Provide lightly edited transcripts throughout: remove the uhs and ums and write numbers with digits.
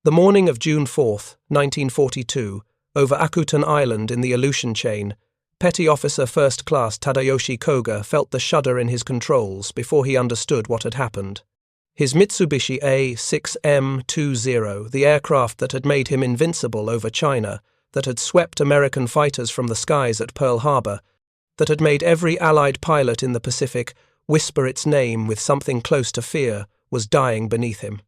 The morning of June 4, 1942, over Akutan Island in the Aleutian chain, Petty Officer First Class Tadayoshi Koga felt the shudder in his controls before he understood what had happened. His Mitsubishi A6M Zero, the aircraft that had made him invincible over China, that had swept American fighters from the skies at Pearl Harbor, that had made every Allied pilot in the Pacific whisper its name with something close to fear, was dying beneath him.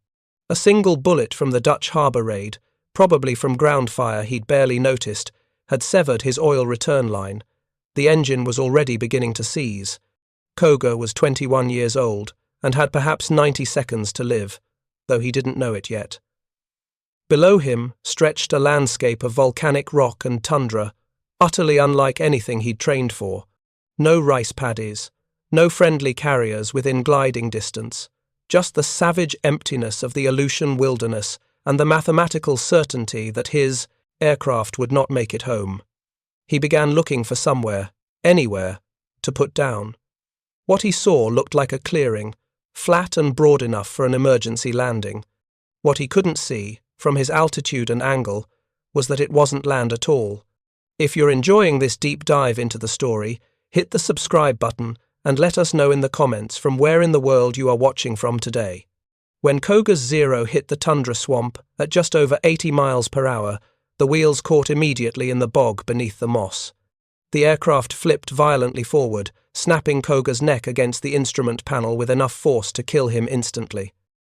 A single bullet from the Dutch harbor raid, probably from ground fire he'd barely noticed, had severed his oil return line. The engine was already beginning to seize. Koga was 21 years old and had perhaps 90 seconds to live, though he didn't know it yet. Below him stretched a landscape of volcanic rock and tundra, utterly unlike anything he'd trained for. No rice paddies, no friendly carriers within gliding distance, just the savage emptiness of the Aleutian wilderness and the mathematical certainty that his aircraft would not make it home. He began looking for somewhere, anywhere, to put down. What he saw looked like a clearing, flat and broad enough for an emergency landing. What he couldn't see, from his altitude and angle, was that it wasn't land at all. If you're enjoying this deep dive into the story, hit the subscribe button and let us know in the comments from where in the world you are watching from today. When Koga's Zero hit the tundra swamp at just over 80 miles per hour, the wheels caught immediately in the bog beneath the moss. The aircraft flipped violently forward, snapping Koga's neck against the instrument panel with enough force to kill him instantly.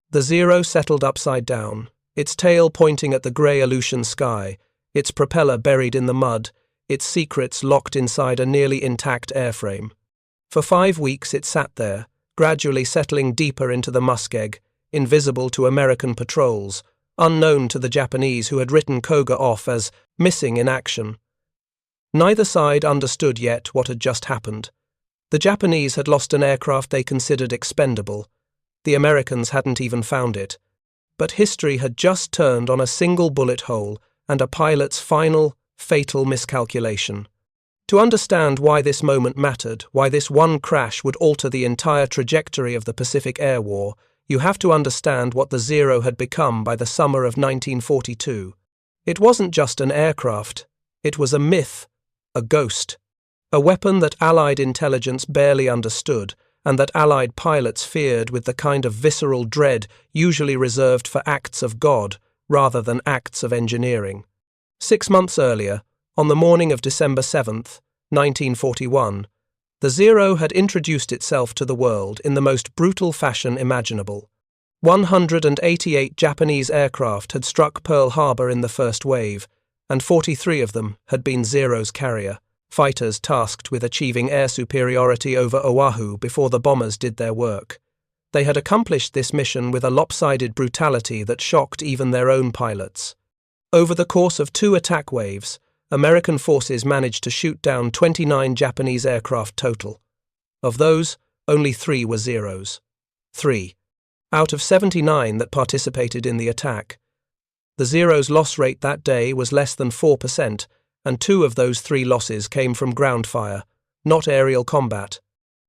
The Zero settled upside down, its tail pointing at the grey Aleutian sky, its propeller buried in the mud, its secrets locked inside a nearly intact airframe. For 5 weeks it sat there, gradually settling deeper into the muskeg, invisible to American patrols, unknown to the Japanese who had written Koga off as missing in action. Neither side understood yet what had just happened. The Japanese had lost an aircraft they considered expendable. The Americans hadn't even found it. But history had just turned on a single bullet hole and a pilot's final, fatal miscalculation. To understand why this moment mattered, why this one crash would alter the entire trajectory of the Pacific Air War, you have to understand what the Zero had become by the summer of 1942. It wasn't just an aircraft. It was a myth, a ghost, a weapon that Allied intelligence barely understood and that Allied pilots feared with the kind of visceral dread usually reserved for acts of God rather than acts of engineering. 6 months earlier, on the morning of December 7th, 1941, the Zero had introduced itself to the world in the most brutal fashion imaginable. 188 Japanese aircraft had struck Pearl Harbor in the first wave, and 43 of them had been Zero's carrier, fighters tasked with achieving air superiority over Oahu before the bombers did their work. They had accomplished this mission with a lopsided brutality that shocked even their own pilots. Over the course of 2 attack waves, American forces managed to shoot down 29 Japanese aircraft total. Of those, only 3 were Zeros. 3 out of 79 that participated in the attack. The Zero's loss rate that day was less than 4%, and 2 of those 3 losses came from ground fire, not aerial combat.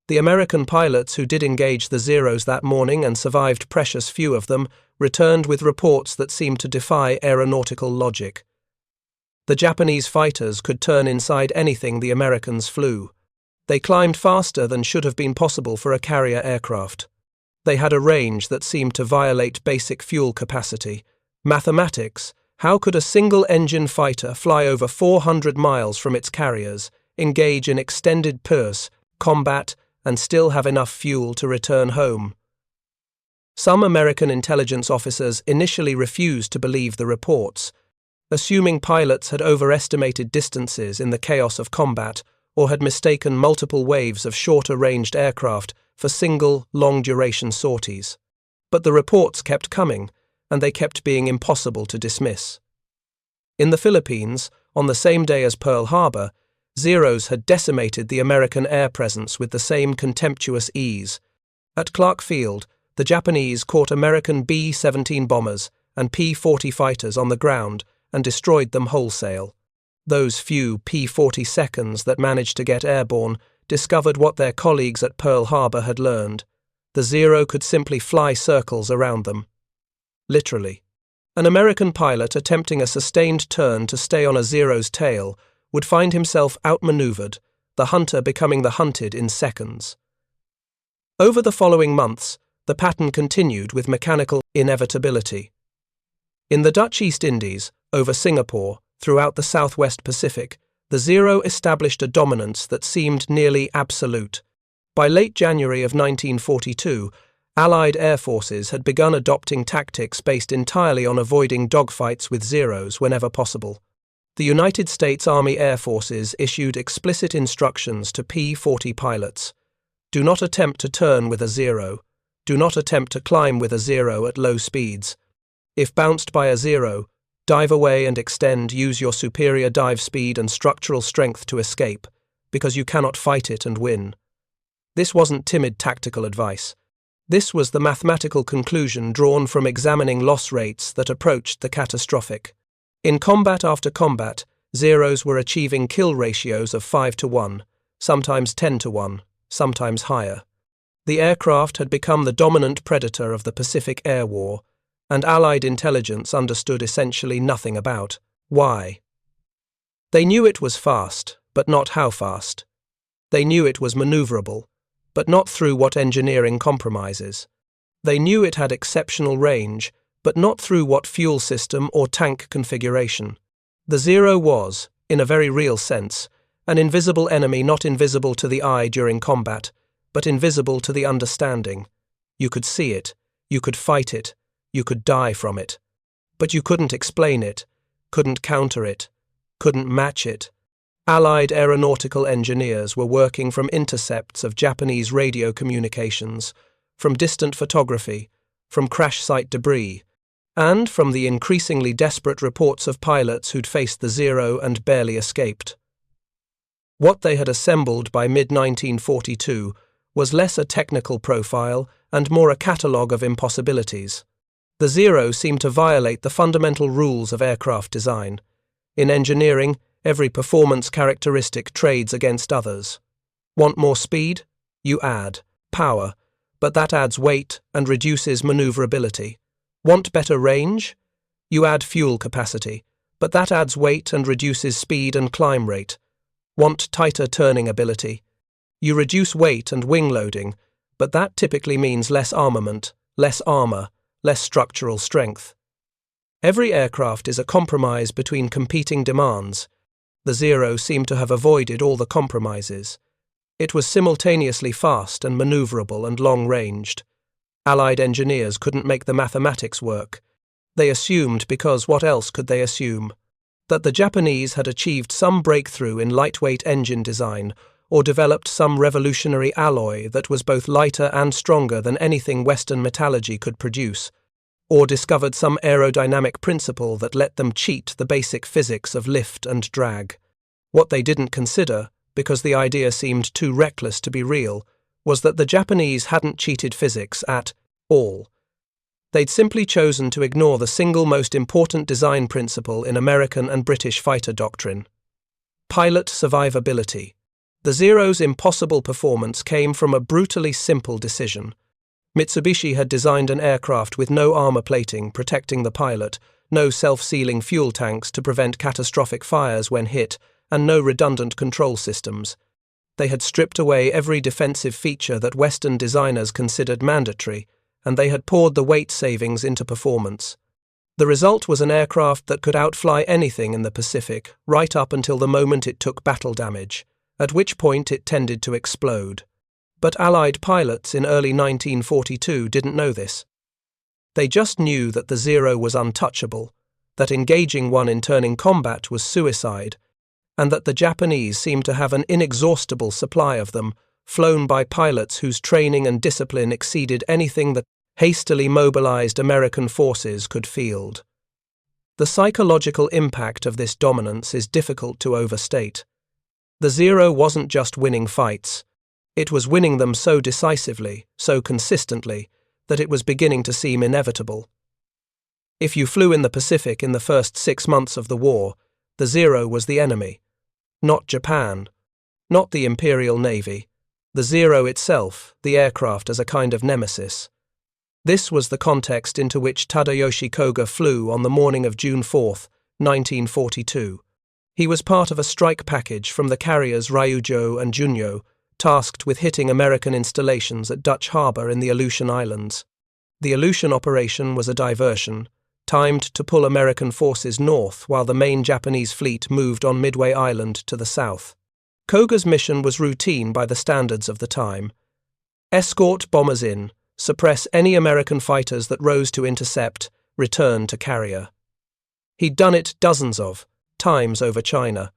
The American pilots who did engage the Zeros that morning and survived precious few of them returned with reports that seemed to defy aeronautical logic. The Japanese fighters could turn inside anything the Americans flew. They climbed faster than should have been possible for a carrier aircraft. They had a range that seemed to violate basic fuel capacity. Mathematics, how could a single-engine fighter fly over 400 miles from its carriers, engage in extended purse, combat, and still have enough fuel to return home? Some American intelligence officers initially refused to believe the reports, assuming pilots had overestimated distances in the chaos of combat or had mistaken multiple waves of shorter-ranged aircraft for single, long-duration sorties. But the reports kept coming, and they kept being impossible to dismiss. In the Philippines, on the same day as Pearl Harbor, Zeros had decimated the American air presence with the same contemptuous ease. At Clark Field, the Japanese caught American B-17 bombers and P-40 fighters on the ground and destroyed them wholesale. Those few P-40 seconds that managed to get airborne discovered what their colleagues at Pearl Harbor had learned. The Zero could simply fly circles around them. Literally. An American pilot attempting a sustained turn to stay on a Zero's tail would find himself outmaneuvered, the hunter becoming the hunted in seconds. Over the following months, the pattern continued with mechanical inevitability. In the Dutch East Indies, over Singapore, throughout the Southwest Pacific, the Zero established a dominance that seemed nearly absolute. By late January of 1942, Allied air forces had begun adopting tactics based entirely on avoiding dogfights with Zeros whenever possible. The United States Army Air Forces issued explicit instructions to P-40 pilots. Do not attempt to turn with a Zero. Do not attempt to climb with a Zero at low speeds. If bounced by a Zero, dive away and extend, use your superior dive speed and structural strength to escape, because you cannot fight it and win. This wasn't timid tactical advice. This was the mathematical conclusion drawn from examining loss rates that approached the catastrophic. In combat after combat, Zeros were achieving kill ratios of 5-1, sometimes 10-1, sometimes higher. The aircraft had become the dominant predator of the Pacific Air War, and Allied intelligence understood essentially nothing about why. They knew it was fast, but not how fast. They knew it was maneuverable, but not through what engineering compromises. They knew it had exceptional range, but not through what fuel system or tank configuration. The Zero was, in a very real sense, an invisible enemy, not invisible to the eye during combat, but invisible to the understanding. You could see it, you could fight it, you could die from it. But you couldn't explain it, couldn't counter it, couldn't match it. Allied aeronautical engineers were working from intercepts of Japanese radio communications, from distant photography, from crash site debris, and from the increasingly desperate reports of pilots who'd faced the Zero and barely escaped. What they had assembled by mid-1942 was less a technical profile and more a catalogue of impossibilities. The Zero seemed to violate the fundamental rules of aircraft design. In engineering, every performance characteristic trades against others. Want more speed? You add power, but that adds weight and reduces maneuverability. Want better range? You add fuel capacity, but that adds weight and reduces speed and climb rate. Want tighter turning ability? You reduce weight and wing loading, but that typically means less armament, less armor, less structural strength. Every aircraft is a compromise between competing demands. The Zero seemed to have avoided all the compromises. It was simultaneously fast and maneuverable and long-ranged. Allied engineers couldn't make the mathematics work. They assumed, because what else could they assume? That the Japanese had achieved some breakthrough in lightweight engine design or developed some revolutionary alloy that was both lighter and stronger than anything Western metallurgy could produce, or discovered some aerodynamic principle that let them cheat the basic physics of lift and drag. What they didn't consider, because the idea seemed too reckless to be real, was that the Japanese hadn't cheated physics at all. They'd simply chosen to ignore the single most important design principle in American and British fighter doctrine: pilot survivability. The Zero's impossible performance came from a brutally simple decision. Mitsubishi had designed an aircraft with no armor plating protecting the pilot, no self-sealing fuel tanks to prevent catastrophic fires when hit, and no redundant control systems. They had stripped away every defensive feature that Western designers considered mandatory, and they had poured the weight savings into performance. The result was an aircraft that could outfly anything in the Pacific, right up until the moment it took battle damage, at which point it tended to explode. But Allied pilots in early 1942 didn't know this. They just knew that the Zero was untouchable, that engaging one in turning combat was suicide, and that the Japanese seemed to have an inexhaustible supply of them, flown by pilots whose training and discipline exceeded anything that hastily mobilized American forces could field. The psychological impact of this dominance is difficult to overstate. The Zero wasn't just winning fights. It was winning them so decisively, so consistently, that it was beginning to seem inevitable. If you flew in the Pacific in the first 6 months of the war, the Zero was the enemy. Not Japan, not the Imperial Navy, the Zero itself, the aircraft as a kind of nemesis. This was the context into which Tadayoshi Koga flew on the morning of June 4, 1942. He was part of a strike package from the carriers Ryujo and Junyo, tasked with hitting American installations at Dutch Harbour in the Aleutian Islands. The Aleutian operation was a diversion, timed to pull American forces north while the main Japanese fleet moved on Midway Island to the south. Koga's mission was routine by the standards of the time. Escort bombers in, suppress any American fighters that rose to intercept, return to carrier. He'd done it dozens of times over China.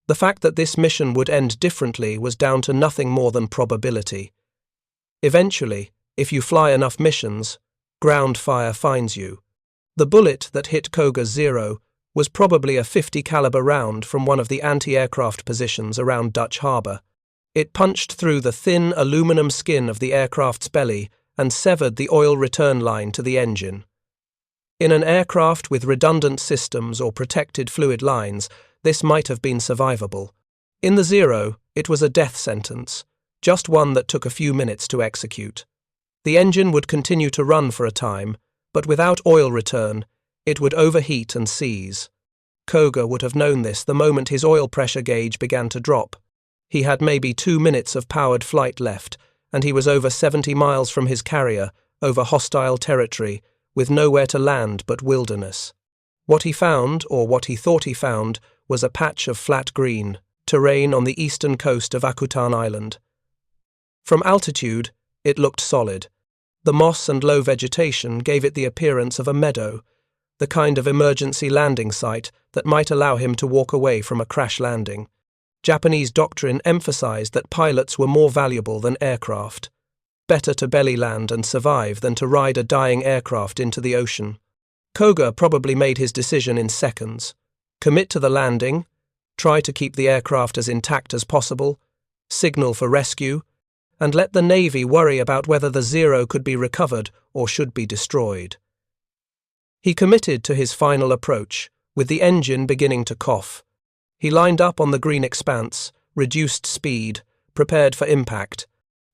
The fact that this mission would end differently was down to nothing more than probability. Eventually, if you fly enough missions, ground fire finds you. The bullet that hit Koga Zero was probably a .50 caliber round from one of the anti-aircraft positions around Dutch Harbour. It punched through the thin aluminum skin of the aircraft's belly and severed the oil return line to the engine. In an aircraft with redundant systems or protected fluid lines, this might have been survivable. In the Zero, it was a death sentence, just one that took a few minutes to execute. The engine would continue to run for a time, but without oil return, it would overheat and seize. Koga would have known this the moment his oil pressure gauge began to drop. He had maybe 2 minutes of powered flight left, and he was over 70 miles from his carrier, over hostile territory, with nowhere to land but wilderness. What he found, or what he thought he found, was a patch of flat green, terrain on the eastern coast of Akutan Island. From altitude, it looked solid. The moss and low vegetation gave it the appearance of a meadow, the kind of emergency landing site that might allow him to walk away from a crash landing. Japanese doctrine emphasized that pilots were more valuable than aircraft. Better to belly land and survive than to ride a dying aircraft into the ocean. Koga probably made his decision in seconds. Commit to the landing, try to keep the aircraft as intact as possible, signal for rescue, and let the Navy worry about whether the Zero could be recovered or should be destroyed. He committed to his final approach, with the engine beginning to cough. He lined up on the green expanse, reduced speed, prepared for impact.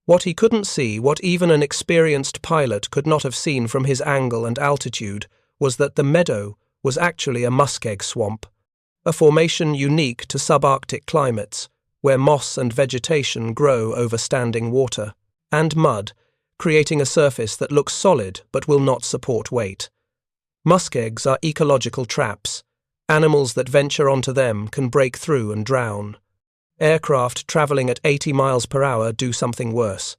What he couldn't see, what even an experienced pilot could not have seen from his angle and altitude, was that the meadow was actually a muskeg swamp, a formation unique to subarctic climates, where moss and vegetation grow over standing water, and mud, creating a surface that looks solid but will not support weight. Muskegs are ecological traps. Animals that venture onto them can break through and drown. Aircraft travelling at 80 miles per hour do something worse.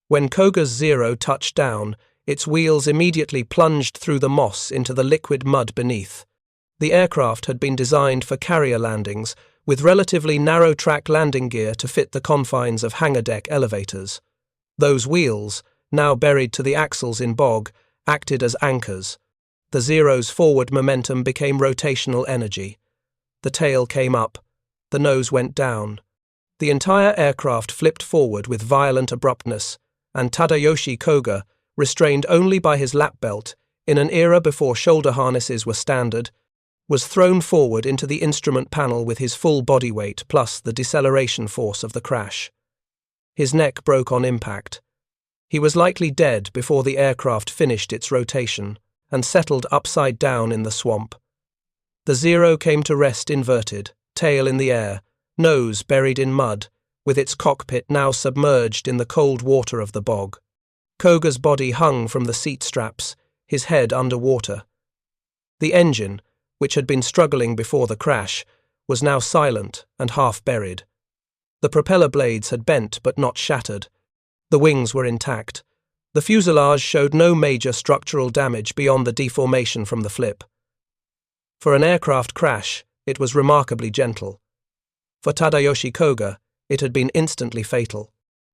When Koga's Zero touched down, its wheels immediately plunged through the moss into the liquid mud beneath. The aircraft had been designed for carrier landings, with relatively narrow-track landing gear to fit the confines of hangar deck elevators. Those wheels, now buried to the axles in bog, acted as anchors. The Zero's forward momentum became rotational energy. The tail came up. The nose went down. The entire aircraft flipped forward with violent abruptness, and Tadayoshi Koga, restrained only by his lap belt, in an era before shoulder harnesses were standard, was thrown forward into the instrument panel with his full body weight plus the deceleration force of the crash. His neck broke on impact. He was likely dead before the aircraft finished its rotation and settled upside down in the swamp. The Zero came to rest inverted, tail in the air, nose buried in mud, with its cockpit now submerged in the cold water of the bog. Koga's body hung from the seat straps, his head under water. The engine, which had been struggling before the crash, was now silent and half buried. The propeller blades had bent but not shattered. The wings were intact. The fuselage showed no major structural damage beyond the deformation from the flip. For an aircraft crash, it was remarkably gentle. For Tadayoshi Koga, it had been instantly fatal.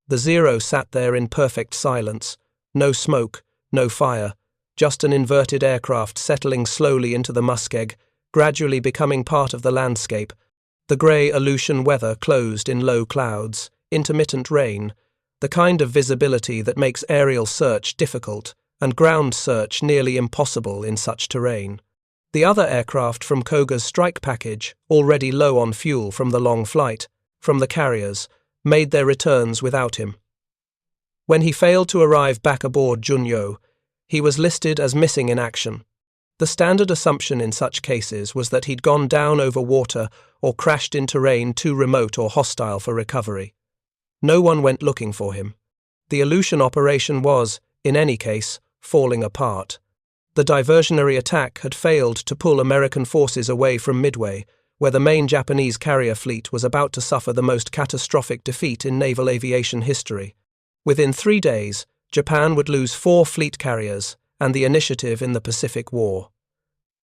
The Zero sat there in perfect silence. No smoke, no fire, just an inverted aircraft settling slowly into the muskeg, gradually becoming part of the landscape. The grey Aleutian weather closed in low clouds, intermittent rain, the kind of visibility that makes aerial search difficult and ground search nearly impossible in such terrain. The other aircraft from Koga's strike package, already low on fuel from the long flight, from the carriers, made their returns without him. When he failed to arrive back aboard Junyo, he was listed as missing in action. The standard assumption in such cases was that he'd gone down over water or crashed in terrain too remote or hostile for recovery. No one went looking for him. The Aleutian operation was, in any case, falling apart. The diversionary attack had failed to pull American forces away from Midway, where the main Japanese carrier fleet was about to suffer the most catastrophic defeat in naval aviation history. Within 3 days, Japan would lose 4 fleet carriers and the initiative in the Pacific War.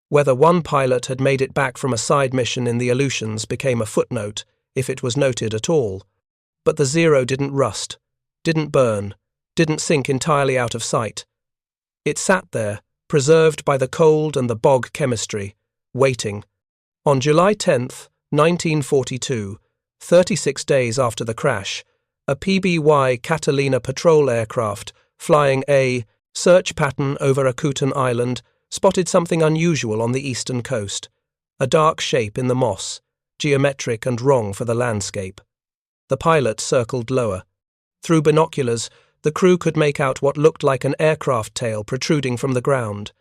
Whether one pilot had made it back from a side mission in the Aleutians became a footnote, if it was noted at all. But the Zero didn't rust, didn't burn, didn't sink entirely out of sight. It sat there, preserved by the cold and the bog chemistry, waiting. On July 10, 1942, 36 days after the crash, a PBY Catalina patrol aircraft flying a search pattern over Akutan Island spotted something unusual on the eastern coast, a dark shape in the moss, geometric and wrong for the landscape. The pilot circled lower. Through binoculars, the crew could make out what looked like an aircraft tail protruding from the ground.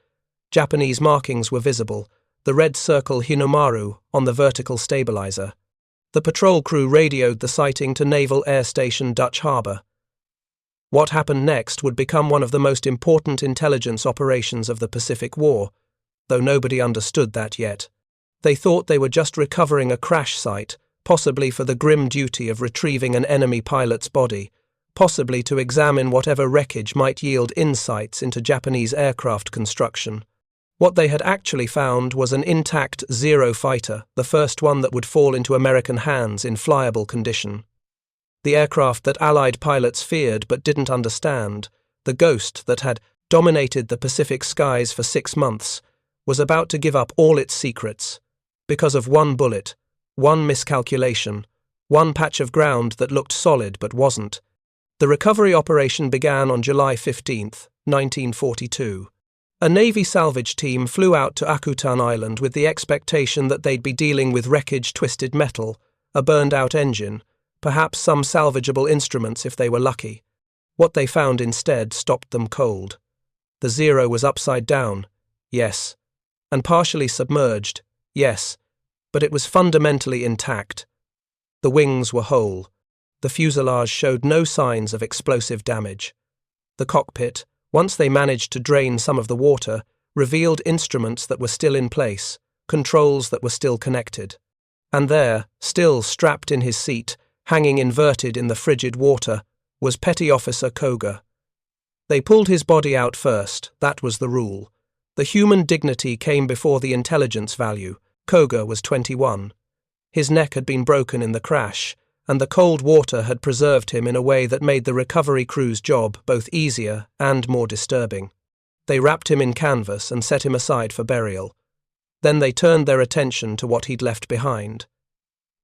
Japanese markings were visible, the red circle Hinomaru on the vertical stabilizer. The patrol crew radioed the sighting to Naval Air Station Dutch Harbour. What happened next would become one of the most important intelligence operations of the Pacific War, though nobody understood that yet. They thought they were just recovering a crash site, possibly for the grim duty of retrieving an enemy pilot's body, possibly to examine whatever wreckage might yield insights into Japanese aircraft construction. What they had actually found was an intact Zero fighter, the first one that would fall into American hands in flyable condition. The aircraft that Allied pilots feared but didn't understand, the ghost that had dominated the Pacific skies for 6 months, was about to give up all its secrets, because of one bullet, one miscalculation, one patch of ground that looked solid but wasn't. The recovery operation began on July 15, 1942. A Navy salvage team flew out to Akutan Island with the expectation that they'd be dealing with wreckage, twisted metal, a burned-out engine, perhaps some salvageable instruments if they were lucky. What they found instead stopped them cold. The Zero was upside down, yes, and partially submerged, yes, but it was fundamentally intact. The wings were whole. The fuselage showed no signs of explosive damage. The cockpit, once they managed to drain some of the water, revealed instruments that were still in place, controls that were still connected. And there, still strapped in his seat, hanging inverted in the frigid water, was Petty Officer Koga. They pulled his body out first, that was the rule. The human dignity came before the intelligence value. Koga was 21. His neck had been broken in the crash, and the cold water had preserved him in a way that made the recovery crew's job both easier and more disturbing. They wrapped him in canvas and set him aside for burial. Then they turned their attention to what he'd left behind.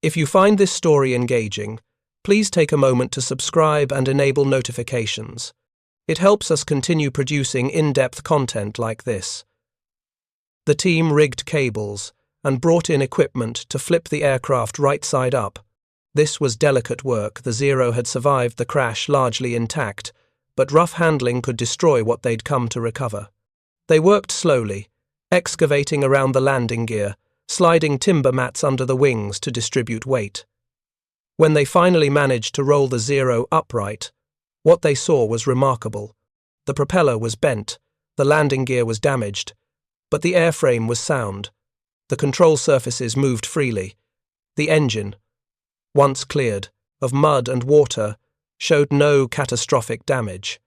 If you find this story engaging, please take a moment to subscribe and enable notifications. It helps us continue producing in-depth content like this. The team rigged cables and brought in equipment to flip the aircraft right side up. This was delicate work. The Zero had survived the crash largely intact, but rough handling could destroy what they'd come to recover. They worked slowly, excavating around the landing gear, sliding timber mats under the wings to distribute weight. When they finally managed to roll the Zero upright, what they saw was remarkable. The propeller was bent, the landing gear was damaged, but the airframe was sound. The control surfaces moved freely. The engine, once cleared of mud and water, showed no catastrophic damage.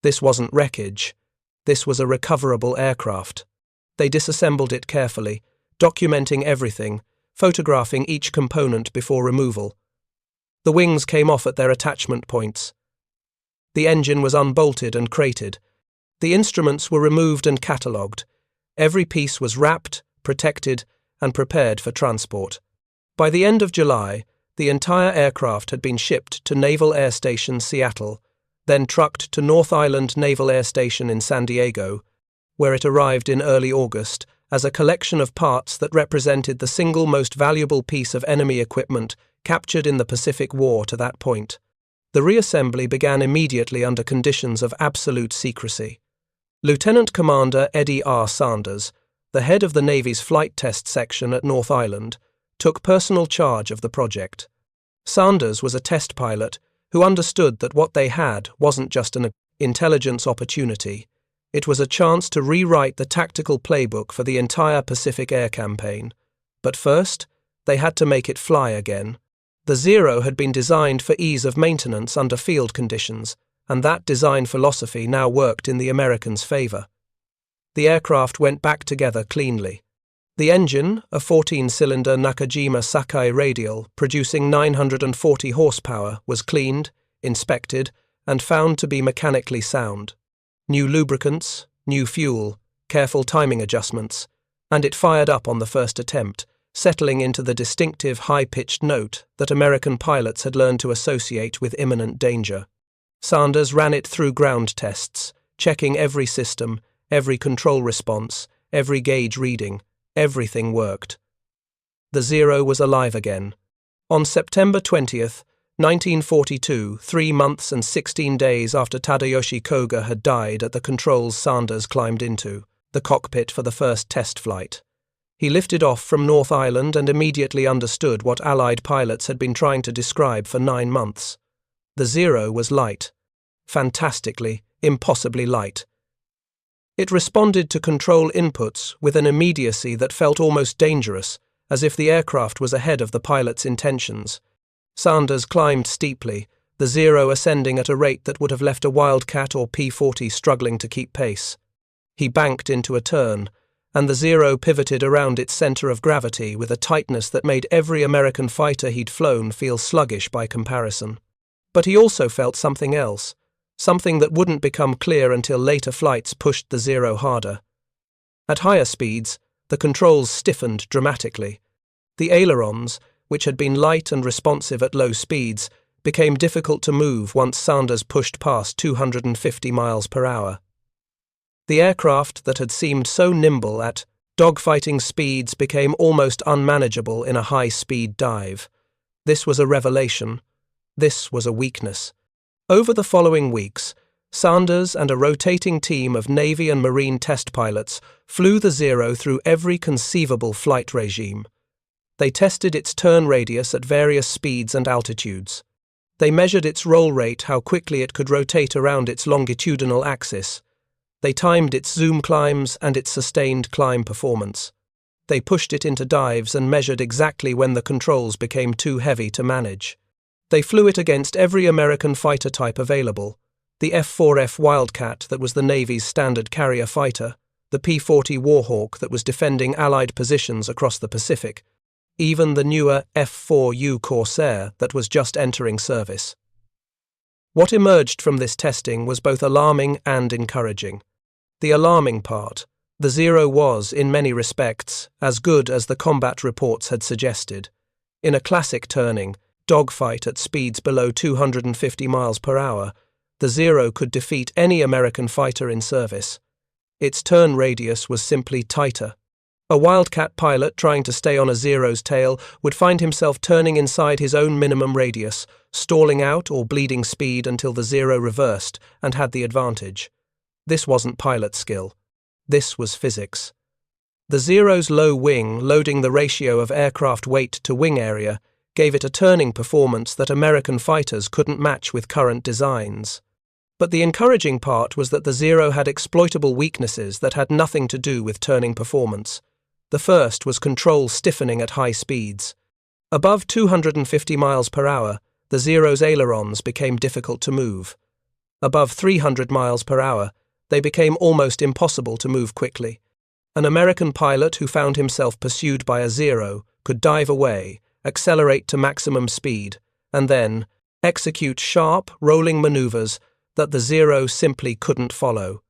This wasn't wreckage. This was a recoverable aircraft. They disassembled it carefully, documenting everything, photographing each component before removal. The wings came off at their attachment points. The engine was unbolted and crated. The instruments were removed and catalogued. Every piece was wrapped, protected, and prepared for transport. By the end of July, the entire aircraft had been shipped to Naval Air Station Seattle, then trucked to North Island Naval Air Station in San Diego, where it arrived in early August as a collection of parts that represented the single most valuable piece of enemy equipment captured in the Pacific War to that point. The reassembly began immediately under conditions of absolute secrecy. Lieutenant Commander Eddie R. Sanders, the head of the Navy's flight test section at North Island, took personal charge of the project. Sanders was a test pilot who understood that what they had wasn't just an intelligence opportunity. It was a chance to rewrite the tactical playbook for the entire Pacific Air Campaign. But first, they had to make it fly again. The Zero had been designed for ease of maintenance under field conditions, and that design philosophy now worked in the Americans' favor. The aircraft went back together cleanly. The engine, a 14-cylinder Nakajima Sakai radial producing 940 horsepower, was cleaned, inspected, and found to be mechanically sound. New lubricants, new fuel, careful timing adjustments, and it fired up on the first attempt, settling into the distinctive high-pitched note that American pilots had learned to associate with imminent danger. Sanders ran it through ground tests, checking every system, every control response, every gauge reading. Everything worked. The Zero was alive again. On September 20th, 1942, 3 months and 16 days after Tadayoshi Koga had died at the controls Sanders climbed into, the cockpit for the first test flight. He lifted off from North Island and immediately understood what Allied pilots had been trying to describe for 9 months. The Zero was light. Fantastically, impossibly light. It responded to control inputs with an immediacy that felt almost dangerous, as if the aircraft was ahead of the pilot's intentions. Sanders climbed steeply, the Zero ascending at a rate that would have left a Wildcat or P-40 struggling to keep pace. He banked into a turn, and the Zero pivoted around its center of gravity with a tightness that made every American fighter he'd flown feel sluggish by comparison. But he also felt something else. Something that wouldn't become clear until later flights pushed the Zero harder. At higher speeds, the controls stiffened dramatically. The ailerons, which had been light and responsive at low speeds, became difficult to move once Sanders pushed past 250 miles per hour. The aircraft that had seemed so nimble at dogfighting speeds became almost unmanageable in a high-speed dive. This was a revelation. This was a weakness. Over the following weeks, Sanders and a rotating team of Navy and Marine test pilots flew the Zero through every conceivable flight regime. They tested its turn radius at various speeds and altitudes. They measured its roll rate, how quickly it could rotate around its longitudinal axis. They timed its zoom climbs and its sustained climb performance. They pushed it into dives and measured exactly when the controls became too heavy to manage. They flew it against every American fighter type available, the F-4F Wildcat that was the Navy's standard carrier fighter, the P-40 Warhawk that was defending Allied positions across the Pacific, even the newer F-4U Corsair that was just entering service. What emerged from this testing was both alarming and encouraging. The alarming part, the Zero was, in many respects, as good as the combat reports had suggested. In a classic turning, dogfight at speeds below 250 miles per hour, the Zero could defeat any American fighter in service. Its turn radius was simply tighter. A Wildcat pilot trying to stay on a Zero's tail would find himself turning inside his own minimum radius, stalling out or bleeding speed until the Zero reversed and had the advantage. This wasn't pilot skill. This was physics. The Zero's low wing, loading the ratio of aircraft weight to wing area, gave it a turning performance that American fighters couldn't match with current designs. But the encouraging part was that the Zero had exploitable weaknesses that had nothing to do with turning performance. The first was control stiffening at high speeds. Above 250 miles per hour, the Zero's ailerons became difficult to move. Above 300 miles per hour, they became almost impossible to move quickly. An American pilot who found himself pursued by a Zero could dive away, accelerate to maximum speed, and then execute sharp, rolling maneuvers that the Zero simply couldn't follow.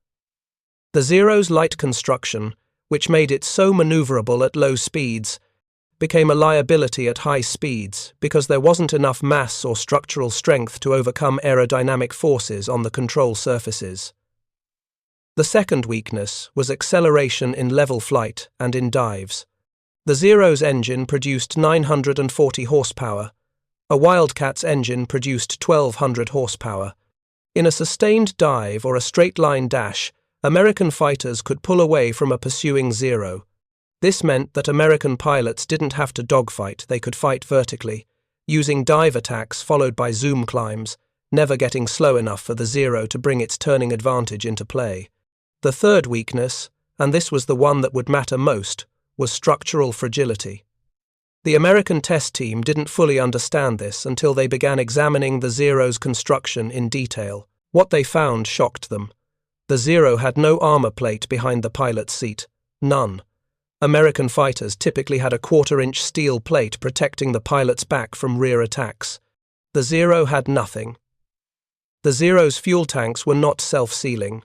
The Zero's light construction, which made it so maneuverable at low speeds, became a liability at high speeds because there wasn't enough mass or structural strength to overcome aerodynamic forces on the control surfaces. The second weakness was acceleration in level flight and in dives. The Zero's engine produced 940 horsepower. A Wildcat's engine produced 1,200 horsepower. In a sustained dive or a straight-line dash, American fighters could pull away from a pursuing Zero. This meant that American pilots didn't have to dogfight, they could fight vertically, using dive attacks followed by zoom climbs, never getting slow enough for the Zero to bring its turning advantage into play. The third weakness, and this was the one that would matter most, was structural fragility. The American test team didn't fully understand this until they began examining the Zero's construction in detail. What they found shocked them. The Zero had no armor plate behind the pilot's seat. None. American fighters typically had a quarter-inch steel plate protecting the pilot's back from rear attacks. The Zero had nothing. The Zero's fuel tanks were not self-sealing.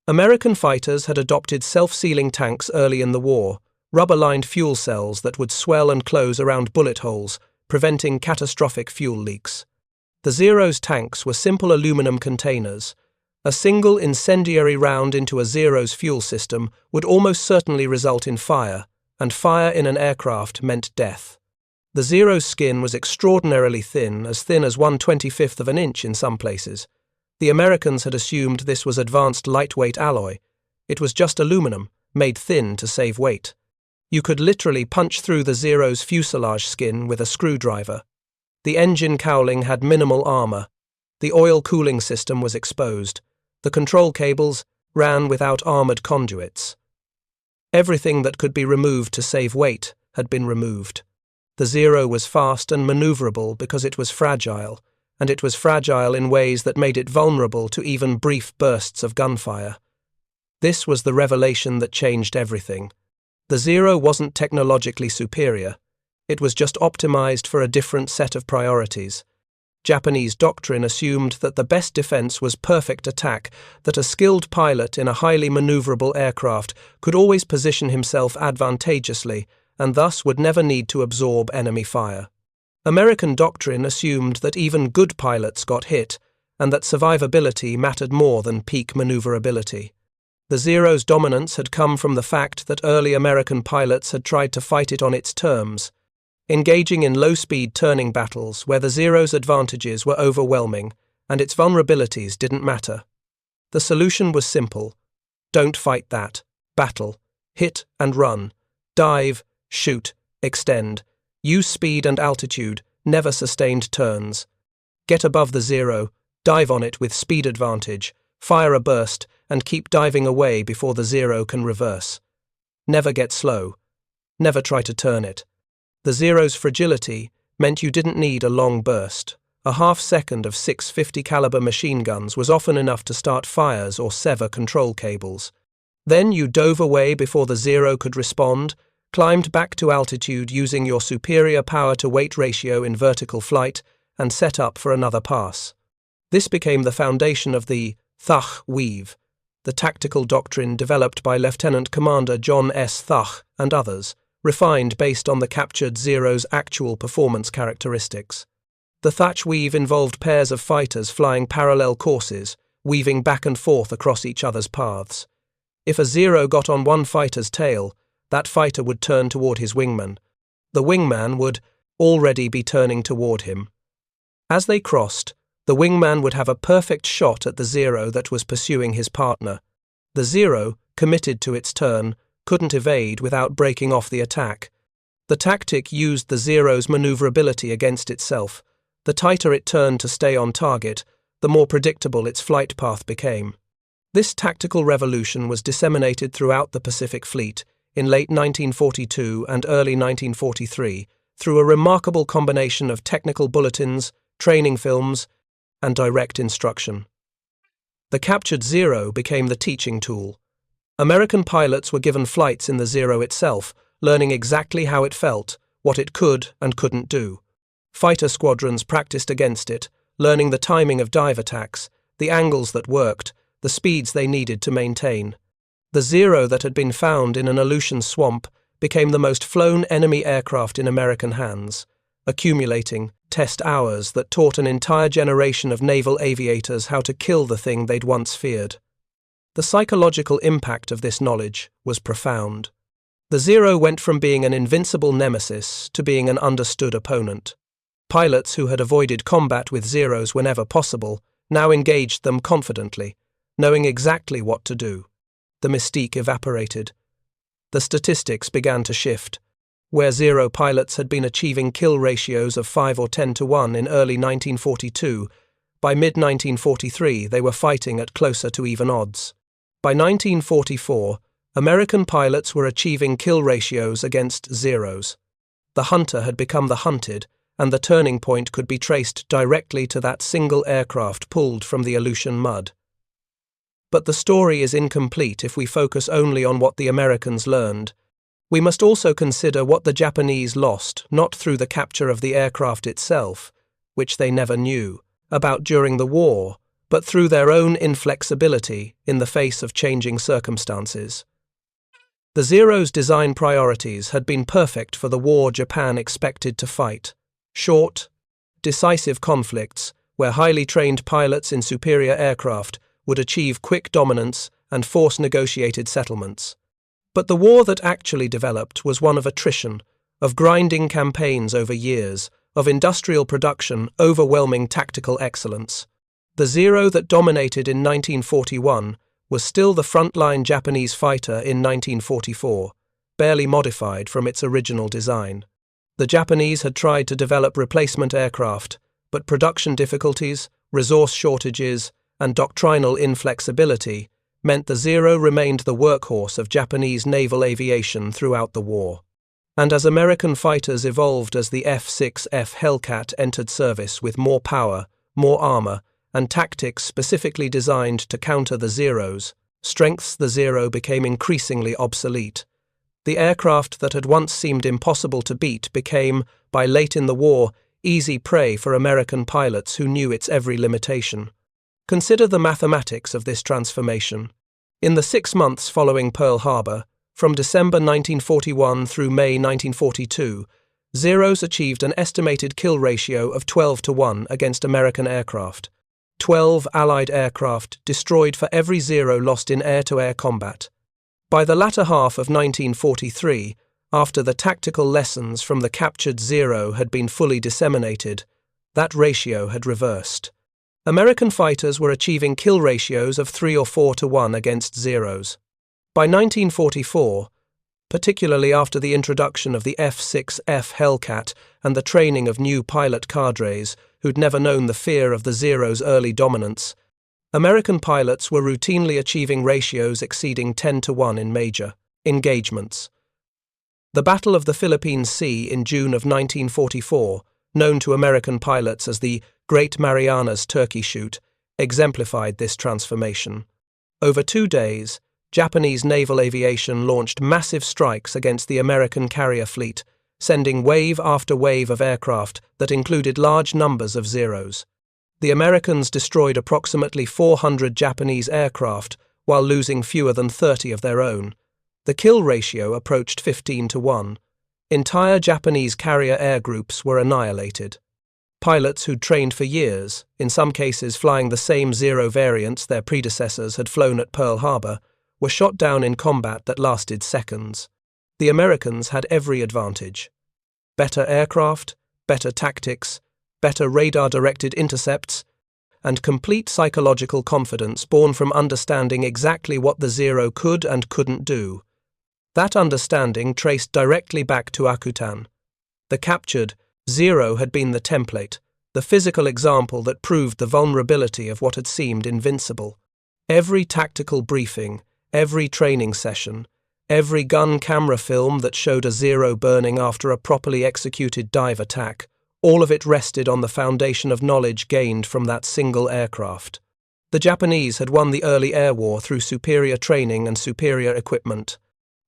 American fighters had adopted self-sealing tanks early in the war, rubber-lined fuel cells that would swell and close around bullet holes, preventing catastrophic fuel leaks. The Zero's tanks were simple aluminum containers. A single incendiary round into a Zero's fuel system would almost certainly result in fire, and fire in an aircraft meant death. The Zero's skin was extraordinarily thin as 1/25th of an inch in some places. The Americans had assumed this was advanced lightweight alloy. It was just aluminum, made thin to save weight. You could literally punch through the Zero's fuselage skin with a screwdriver. The engine cowling had minimal armor. The oil cooling system was exposed. The control cables ran without armored conduits. Everything that could be removed to save weight had been removed. The Zero was fast and maneuverable because it was fragile, and it was fragile in ways that made it vulnerable to even brief bursts of gunfire. This was the revelation that changed everything. The Zero wasn't technologically superior. It was just optimized for a different set of priorities. Japanese doctrine assumed that the best defense was perfect attack, that a skilled pilot in a highly maneuverable aircraft could always position himself advantageously and thus would never need to absorb enemy fire. American doctrine assumed that even good pilots got hit and that survivability mattered more than peak maneuverability. The Zero's dominance had come from the fact that early American pilots had tried to fight it on its terms, engaging in low-speed turning battles where the Zero's advantages were overwhelming and its vulnerabilities didn't matter. The solution was simple. Don't fight that. Battle. Hit and run. Dive, shoot, extend. Use speed and altitude, never sustained turns. Get above the Zero, dive on it with speed advantage, fire a burst, and keep diving away before the Zero can reverse. Never get slow. Never try to turn it. The Zero's fragility meant you didn't need a long burst. A half-second of 650 caliber machine guns was often enough to start fires or sever control cables. Then you dove away before the Zero could respond, climbed back to altitude using your superior power-to-weight ratio in vertical flight, and set up for another pass. This became the foundation of the WWII, the tactical doctrine developed by Lieutenant Commander John S. Thach and others, refined based on the captured Zero's actual performance characteristics. The WWII involved pairs of fighters flying parallel courses, weaving back and forth across each other's paths. If a Zero got on one fighter's tail, that fighter would turn toward his wingman. The wingman would already be turning toward him. As they crossed, the wingman would have a perfect shot at the Zero that was pursuing his partner. The Zero, committed to its turn, couldn't evade without breaking off the attack. The tactic used the Zero's maneuverability against itself. The tighter it turned to stay on target, the more predictable its flight path became. This tactical revolution was disseminated throughout the Pacific Fleet in late 1942 and early 1943 through a remarkable combination of technical bulletins, training films, and direct instruction. The captured Zero became the teaching tool. American pilots were given flights in the Zero itself, learning exactly how it felt, what it could and couldn't do. Fighter squadrons practiced against it, learning the timing of dive attacks, the angles that worked, the speeds they needed to maintain. The Zero that had been found in an Aleutian swamp became the most flown enemy aircraft in American hands, accumulating test hours that taught an entire generation of naval aviators how to kill the thing they'd once feared. The psychological impact of this knowledge was profound. The Zero went from being an invincible nemesis to being an understood opponent. Pilots who had avoided combat with Zeros whenever possible now engaged them confidently, knowing exactly what to do. The mystique evaporated. The statistics began to shift. Where Zero pilots had been achieving kill ratios of 5 or 10 to 1 in early 1942, by mid-1943 they were fighting at closer to even odds. By 1944, American pilots were achieving kill ratios against Zeros. The hunter had become the hunted, and the turning point could be traced directly to that single aircraft pulled from the Aleutian mud. But the story is incomplete if we focus only on what the Americans learned. We must also consider what the Japanese lost, not through the capture of the aircraft itself, which they never knew about during the war, but through their own inflexibility in the face of changing circumstances. The Zero's design priorities had been perfect for the war Japan expected to fight: short, decisive conflicts where highly trained pilots in superior aircraft would achieve quick dominance and force negotiated settlements. But the war that actually developed was one of attrition, of grinding campaigns over years, of industrial production overwhelming tactical excellence. The Zero that dominated in 1941 was still the frontline Japanese fighter in 1944, barely modified from its original design. The Japanese had tried to develop replacement aircraft, but production difficulties, resource shortages, and doctrinal inflexibility meant the Zero remained the workhorse of Japanese naval aviation throughout the war. And as American fighters evolved as the F-6F Hellcat entered service with more power, more armor, and tactics specifically designed to counter the Zeros, strengths the Zero became increasingly obsolete. The aircraft that had once seemed impossible to beat became, by late in the war, easy prey for American pilots who knew its every limitation. Consider the mathematics of this transformation. In the 6 months following Pearl Harbor, from December 1941 through May 1942, Zeros achieved an estimated kill ratio of 12 to 1 against American aircraft. 12 Allied aircraft destroyed for every Zero lost in air-to-air combat. By the latter half of 1943, after the tactical lessons from the captured Zero had been fully disseminated, that ratio had reversed. American fighters were achieving kill ratios of 3 or 4 to 1 against Zeros. By 1944, particularly after the introduction of the F-6F Hellcat and the training of new pilot cadres who'd never known the fear of the Zero's early dominance, American pilots were routinely achieving ratios exceeding 10 to 1 in major engagements. The Battle of the Philippine Sea in June of 1944, known to American pilots as the Great Marianas Turkey Shoot, exemplified this transformation. Over 2 days, Japanese naval aviation launched massive strikes against the American carrier fleet, sending wave after wave of aircraft that included large numbers of Zeros. The Americans destroyed approximately 400 Japanese aircraft while losing fewer than 30 of their own. The kill ratio approached 15 to 1. Entire Japanese carrier air groups were annihilated. Pilots who'd trained for years, in some cases flying the same Zero variants their predecessors had flown at Pearl Harbor, were shot down in combat that lasted seconds. The Americans had every advantage. Better aircraft, better tactics, better radar-directed intercepts, and complete psychological confidence born from understanding exactly what the Zero could and couldn't do. That understanding traced directly back to Akutan. The captured Zero had been the template, the physical example that proved the vulnerability of what had seemed invincible. Every tactical briefing, every training session, every gun camera film that showed a Zero burning after a properly executed dive attack, all of it rested on the foundation of knowledge gained from that single aircraft. The Japanese had won the early air war through superior training and superior equipment.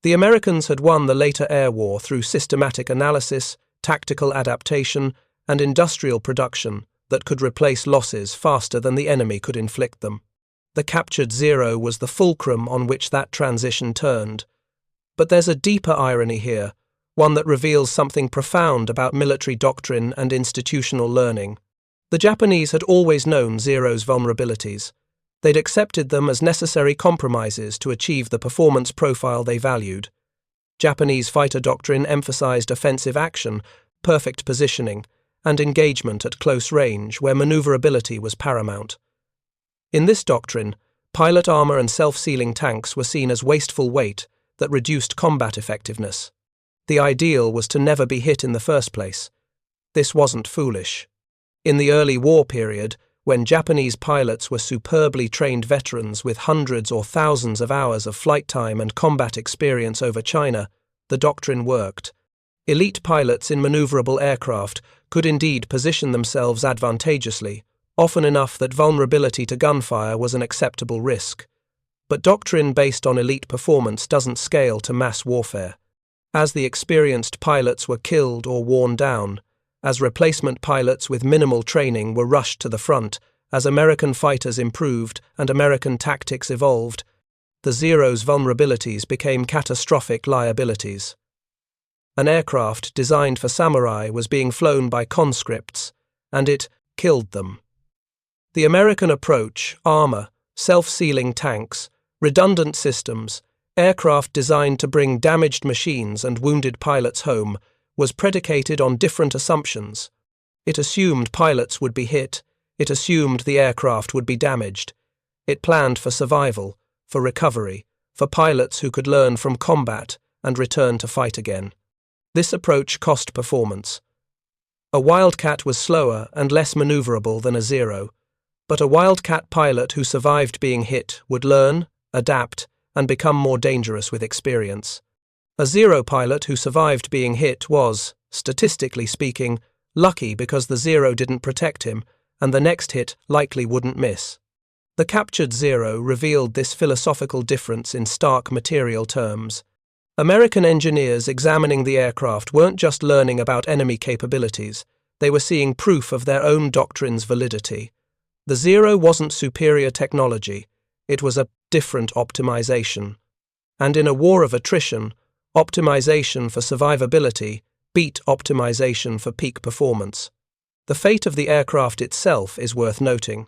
The Americans had won the later air war through systematic analysis, tactical adaptation, and industrial production that could replace losses faster than the enemy could inflict them. The captured Zero was the fulcrum on which that transition turned. But there's a deeper irony here, one that reveals something profound about military doctrine and institutional learning. The Japanese had always known Zero's vulnerabilities. They'd accepted them as necessary compromises to achieve the performance profile they valued. Japanese fighter doctrine emphasized offensive action, perfect positioning, and engagement at close range where maneuverability was paramount. In this doctrine, pilot armor and self-sealing tanks were seen as wasteful weight that reduced combat effectiveness. The ideal was to never be hit in the first place. This wasn't foolish. In the early war period, when Japanese pilots were superbly trained veterans with hundreds or thousands of hours of flight time and combat experience over China, the doctrine worked. Elite pilots in maneuverable aircraft could indeed position themselves advantageously, often enough that vulnerability to gunfire was an acceptable risk. But doctrine based on elite performance doesn't scale to mass warfare. As the experienced pilots were killed or worn down, as replacement pilots with minimal training were rushed to the front, as American fighters improved and American tactics evolved, the Zero's vulnerabilities became catastrophic liabilities. An aircraft designed for samurai was being flown by conscripts, and it killed them. The American approach, armor, self-sealing tanks, redundant systems, aircraft designed to bring damaged machines and wounded pilots home, was predicated on different assumptions. It assumed pilots would be hit, it assumed the aircraft would be damaged. It planned for survival, for recovery, for pilots who could learn from combat and return to fight again. This approach cost performance. A Wildcat was slower and less maneuverable than a Zero, but a Wildcat pilot who survived being hit would learn, adapt, and become more dangerous with experience. A Zero pilot who survived being hit was, statistically speaking, lucky because the Zero didn't protect him, and the next hit likely wouldn't miss. The captured Zero revealed this philosophical difference in stark material terms. American engineers examining the aircraft weren't just learning about enemy capabilities, they were seeing proof of their own doctrine's validity. The Zero wasn't superior technology, it was a different optimization. And in a war of attrition, optimization for survivability beat optimization for peak performance. The fate of the aircraft itself is worth noting.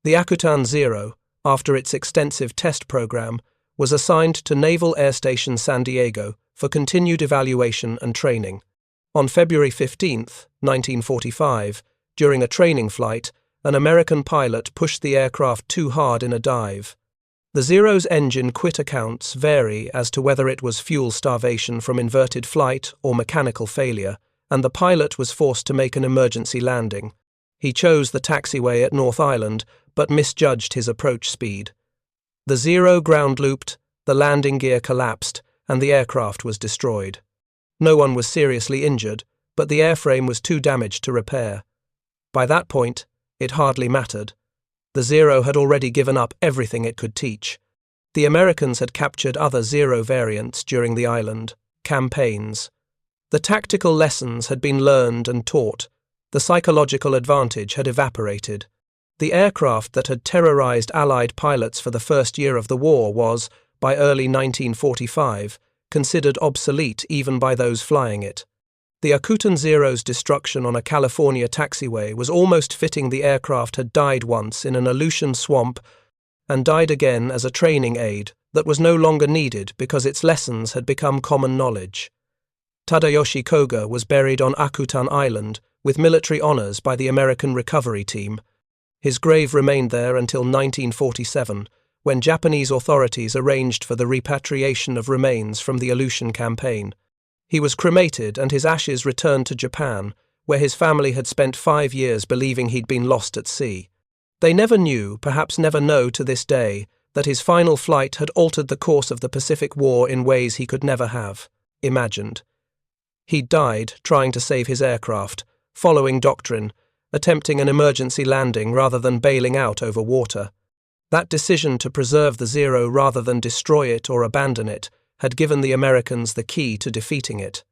The Akutan Zero, after its extensive test program, was assigned to Naval Air Station San Diego for continued evaluation and training. On February 15, 1945, during a training flight, an American pilot pushed the aircraft too hard in a dive. The Zero's engine quit accounts vary as to whether it was fuel starvation from inverted flight or mechanical failure, and the pilot was forced to make an emergency landing. He chose the taxiway at North Island, but misjudged his approach speed. The Zero ground-looped, the landing gear collapsed, and the aircraft was destroyed. No one was seriously injured, but the airframe was too damaged to repair. By that point, it hardly mattered. The Zero had already given up everything it could teach. The Americans had captured other Zero variants during the island, campaigns. The tactical lessons had been learned and taught. The psychological advantage had evaporated. The aircraft that had terrorized Allied pilots for the first year of the war was, by early 1945, considered obsolete even by those flying it. The Akutan Zero's destruction on a California taxiway was almost fitting. The aircraft had died once in an Aleutian swamp and died again as a training aid that was no longer needed because its lessons had become common knowledge. Tadayoshi Koga was buried on Akutan Island with military honors by the American recovery team. His grave remained there until 1947, when Japanese authorities arranged for the repatriation of remains from the Aleutian campaign. He was cremated and his ashes returned to Japan, where his family had spent 5 years believing he'd been lost at sea. They never knew, perhaps never know to this day, that his final flight had altered the course of the Pacific War in ways he could never have imagined. He'd died trying to save his aircraft, following doctrine, attempting an emergency landing rather than bailing out over water. That decision to preserve the Zero rather than destroy it or abandon it had given the Americans the key to defeating it.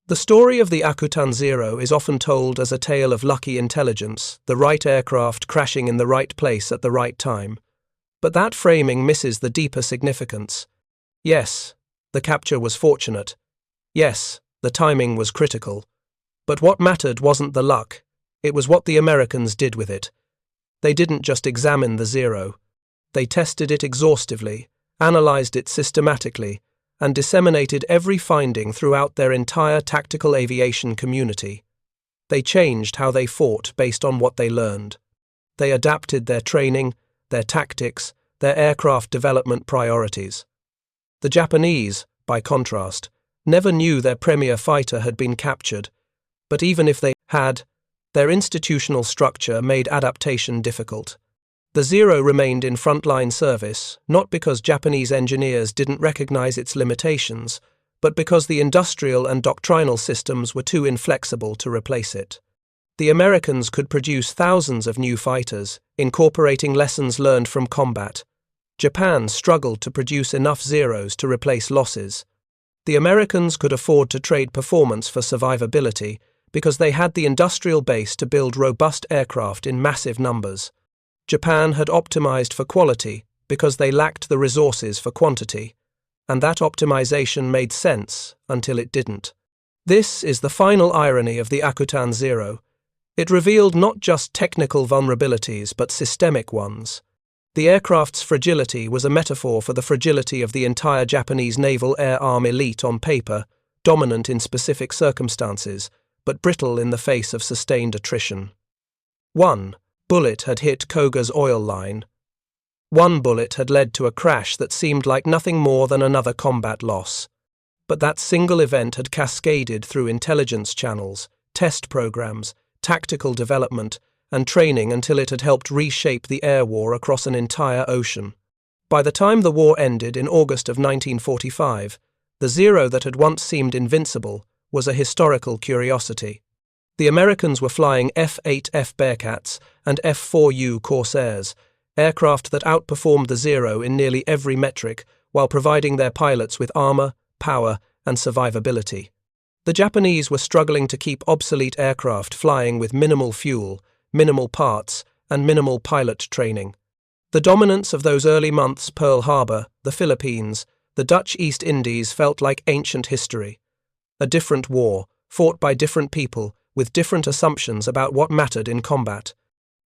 The story of the Akutan Zero is often told as a tale of lucky intelligence, the right aircraft crashing in the right place at the right time. But that framing misses the deeper significance. Yes, the capture was fortunate. Yes, the timing was critical. But what mattered wasn't the luck, it was what the Americans did with it. They didn't just examine the Zero. They tested it exhaustively, analyzed it systematically, and disseminated every finding throughout their entire tactical aviation community. They changed how they fought based on what they learned. They adapted their training, their tactics, their aircraft development priorities. The Japanese, by contrast, never knew their premier fighter had been captured, but even if they had, their institutional structure made adaptation difficult. The Zero remained in frontline service, not because Japanese engineers didn't recognize its limitations, but because the industrial and doctrinal systems were too inflexible to replace it. The Americans could produce thousands of new fighters, incorporating lessons learned from combat. Japan struggled to produce enough Zeros to replace losses. The Americans could afford to trade performance for survivability because they had the industrial base to build robust aircraft in massive numbers. Japan had optimized for quality because they lacked the resources for quantity, and that optimization made sense until it didn't. This is the final irony of the Akutan Zero. It revealed not just technical vulnerabilities but systemic ones. The aircraft's fragility was a metaphor for the fragility of the entire Japanese naval air arm elite on paper, dominant in specific circumstances, but brittle in the face of sustained attrition. One bullet had hit Koga's oil line. One bullet had led to a crash that seemed like nothing more than another combat loss. But that single event had cascaded through intelligence channels, test programs, tactical development, and training until it had helped reshape the air war across an entire ocean. By the time the war ended in August of 1945, the Zero that had once seemed invincible was a historical curiosity. The Americans were flying F-8F Bearcats and F-4U Corsairs, aircraft that outperformed the Zero in nearly every metric while providing their pilots with armor, power, and survivability. The Japanese were struggling to keep obsolete aircraft flying with minimal fuel, minimal parts, and minimal pilot training. The dominance of those early months, Pearl Harbor, the Philippines, the Dutch East Indies felt like ancient history. A different war, fought by different people, with different assumptions about what mattered in combat.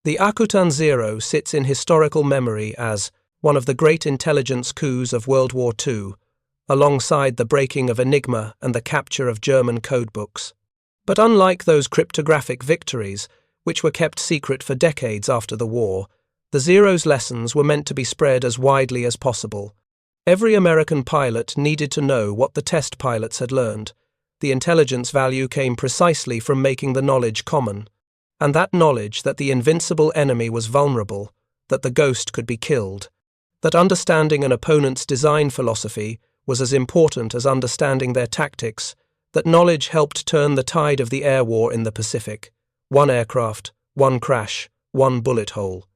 The Akutan Zero sits in historical memory as one of the great intelligence coups of World War II, alongside the breaking of Enigma and the capture of German codebooks. But unlike those cryptographic victories, which were kept secret for decades after the war, the Zero's lessons were meant to be spread as widely as possible. Every American pilot needed to know what the test pilots had learned. The intelligence value came precisely from making the knowledge common, and that knowledge that the invincible enemy was vulnerable, that the ghost could be killed, that understanding an opponent's design philosophy was as important as understanding their tactics, that knowledge helped turn the tide of the air war in the Pacific. One aircraft, one crash, one bullet hole.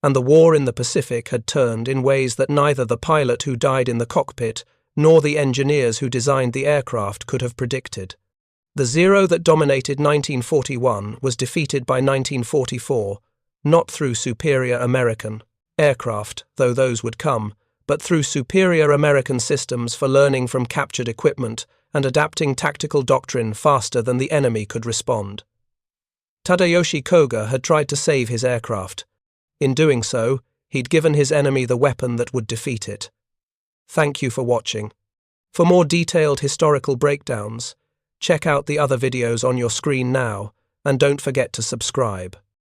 And the war in the Pacific had turned in ways that neither the pilot who died in the cockpit nor the engineers who designed the aircraft could have predicted. The Zero that dominated 1941 was defeated by 1944, not through superior American aircraft, though those would come, but through superior American systems for learning from captured equipment and adapting tactical doctrine faster than the enemy could respond. Tadayoshi Koga had tried to save his aircraft. In doing so, he'd given his enemy the weapon that would defeat it. Thank you for watching. For more detailed historical breakdowns, check out the other videos on your screen now, and don't forget to subscribe.